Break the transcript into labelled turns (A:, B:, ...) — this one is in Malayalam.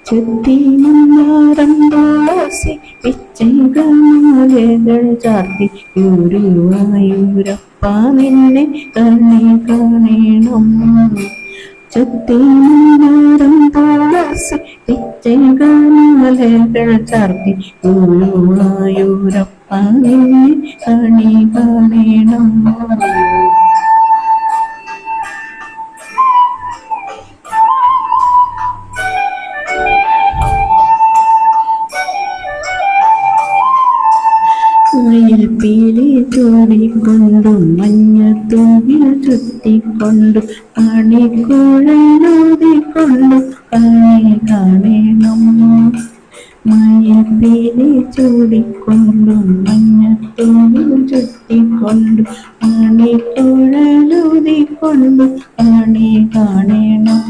A: ചെത്തി മന്ദാരം തുളസി പിച്ചങ്കമാലകൾ ചാർത്തി ഗുരുവായൂരപ്പ നിന്നെ കണി കാണണം. ചെത്തി മന്ദാരം തുളസി പിച്ചങ്കമാലകൾ ചാർത്തി ഗുരുവായൂരപ്പ നിന്നെ കണി കാണണം. മയിൽപ്പീലി ചൂടിക്കൊണ്ടും മഞ്ഞത്തൂവിൽ ചുറ്റിക്കൊണ്ടും മണിക്കുഴലൂതിക്കൊണ്ടും കണി കാണണം. മയിൽപ്പീലി ചൂടിക്കൊണ്ടും മഞ്ഞത്തൂവിൽ ചുറ്റിക്കൊണ്ടും മണിക്കുഴലൂതിക്കൊണ്ടും കണി കാണണം.